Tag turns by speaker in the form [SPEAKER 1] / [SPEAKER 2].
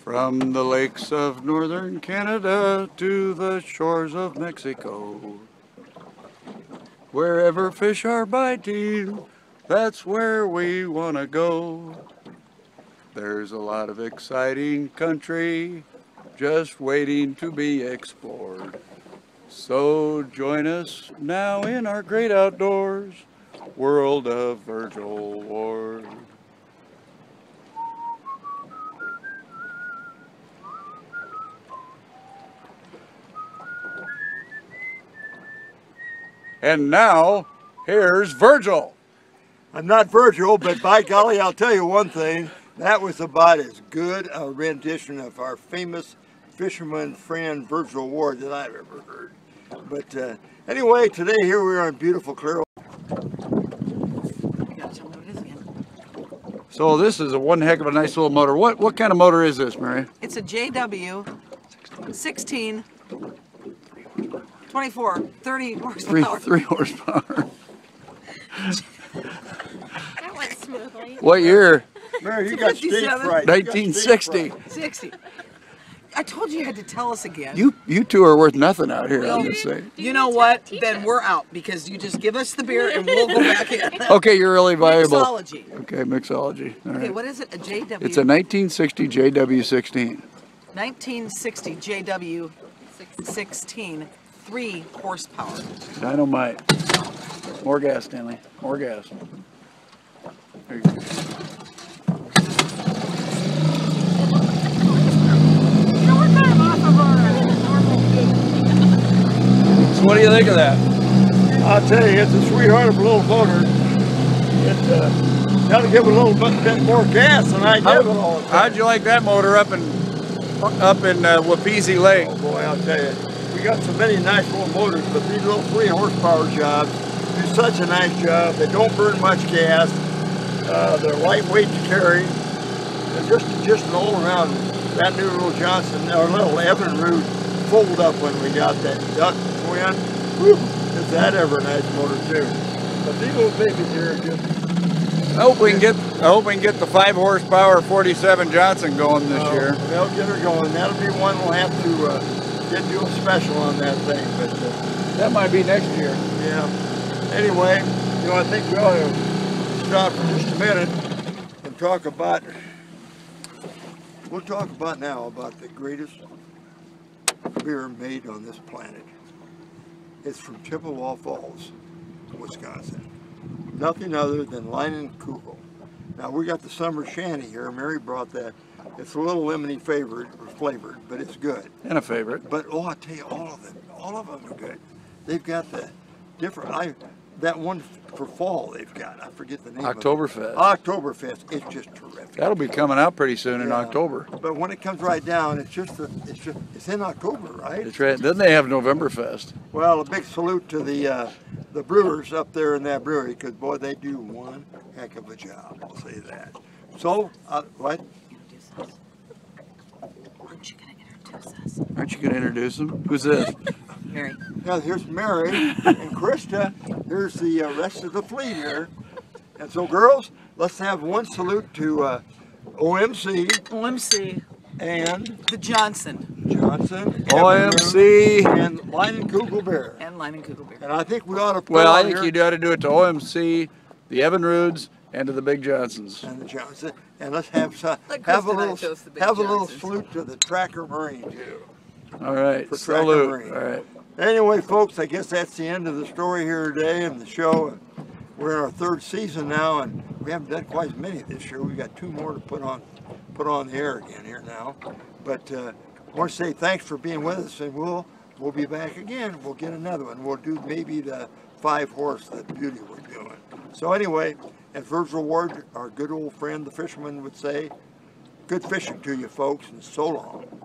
[SPEAKER 1] From the lakes of northern Canada to the shores of Mexico, wherever fish are biting, that's where we want to go. There's a lot of exciting country just waiting to be explored. So join us now in our great outdoors, world of Virgil Ward. And now, here's Virgil.
[SPEAKER 2] I'm not Virgil, but by golly, I'll tell you one thing. That was about as good a rendition of our famous fisherman friend Virgil Ward that I've ever heard. But anyway, today here we are in beautiful Clear.
[SPEAKER 1] So this is a one heck of a nice little motor. What kind of motor is this, Mary?
[SPEAKER 3] It's a JW 16 24 30 horsepower.
[SPEAKER 1] 3 horsepower.
[SPEAKER 4] That went smoothly.
[SPEAKER 1] What year?
[SPEAKER 2] Mary, you got stage fright.
[SPEAKER 1] 1960.
[SPEAKER 3] 60. I told you had to tell us again.
[SPEAKER 1] You two are worth nothing out here, I'm just saying.
[SPEAKER 3] You know what? Then we're out because you just give us the beer and we'll go back in.
[SPEAKER 1] Okay, you're really viable.
[SPEAKER 3] Mixology.
[SPEAKER 1] Okay, mixology. All right.
[SPEAKER 3] Okay, what is it? A JW?
[SPEAKER 1] It's a 1960 JW16.
[SPEAKER 3] 1960 JW 16, 3 horsepower.
[SPEAKER 1] Dynamite. More gas, Stanley. More gas. There you go. So what do you think of that?
[SPEAKER 2] I'll tell you, it's a sweetheart of a little motor. It's got to give a little bit more gas than I give it all the time.
[SPEAKER 1] How'd you like that motor up in Wapisi Lake?
[SPEAKER 2] Oh boy, I'll tell you, we got so many nice little motors, but these little 3 horsepower jobs do such a nice job. They don't burn much gas. They're lightweight to carry. They're just an all around. That new little Johnson, or little Evinrude fold up when we got that duck twin. Whew, is that ever a nice motor too? But these little babies here are just.
[SPEAKER 1] I hope we can get the 5 horsepower 47 Johnson going this year.
[SPEAKER 2] They'll get her going. That'll be one we'll have to get you a special on that thing. But
[SPEAKER 1] that might be next year.
[SPEAKER 2] Yeah. Anyway, you know, I think we ought to stop for just a minute and talk about. We'll talk about now about the greatest beer made on this planet. It's from Chippewa Falls, Wisconsin. Nothing other than Leinenkugel. Now we got the summer shandy here. Mary brought that. It's a little lemony flavored, but it's good.
[SPEAKER 1] And a favorite.
[SPEAKER 2] But oh, I tell you, all of them are good. They've got the different. That one for fall they've got. I forget the name.
[SPEAKER 1] Oktoberfest.
[SPEAKER 2] Oktoberfest. It's just terrific.
[SPEAKER 1] That'll be coming out pretty soon in October.
[SPEAKER 2] But when it comes right down, it's in October, right?
[SPEAKER 1] That's right. Then they have Novemberfest.
[SPEAKER 2] Well, a big salute to the brewers up there in that brewery, because boy, they do one heck of a job. I'll say that. So, what?
[SPEAKER 3] Aren't you going to introduce us?
[SPEAKER 1] Aren't you going to introduce them? Who's this?
[SPEAKER 3] Mary.
[SPEAKER 2] Now, here's Mary and Krista. Here's the rest of the fleet here. And so, girls, let's have one salute to OMC.
[SPEAKER 3] OMC.
[SPEAKER 2] And
[SPEAKER 3] the Johnson.
[SPEAKER 1] OMC.
[SPEAKER 2] And Leinenkugel beer.
[SPEAKER 3] And Leinenkugel beer.
[SPEAKER 2] And I think we ought to put
[SPEAKER 1] Well, I think you ought to do it to OMC, the Evinrudes, and to the Big Johnsons.
[SPEAKER 2] And the Johnson. And let's have a little salute to the Tracker Marine too.
[SPEAKER 1] All right.
[SPEAKER 2] For
[SPEAKER 1] Salute.
[SPEAKER 2] Marine.
[SPEAKER 1] All right.
[SPEAKER 2] Anyway, folks, I guess that's the end of the story here today and the show. We're in our 3rd season now, and we haven't done quite as many this year. We've got 2 more to put on the air again here now. But I want to say thanks for being with us, and we'll be back again. We'll get another one. We'll do maybe the 5 horse, that beauty we're doing. So anyway, as Virgil Ward, our good old friend, the fisherman, would say, good fishing to you folks, and so long.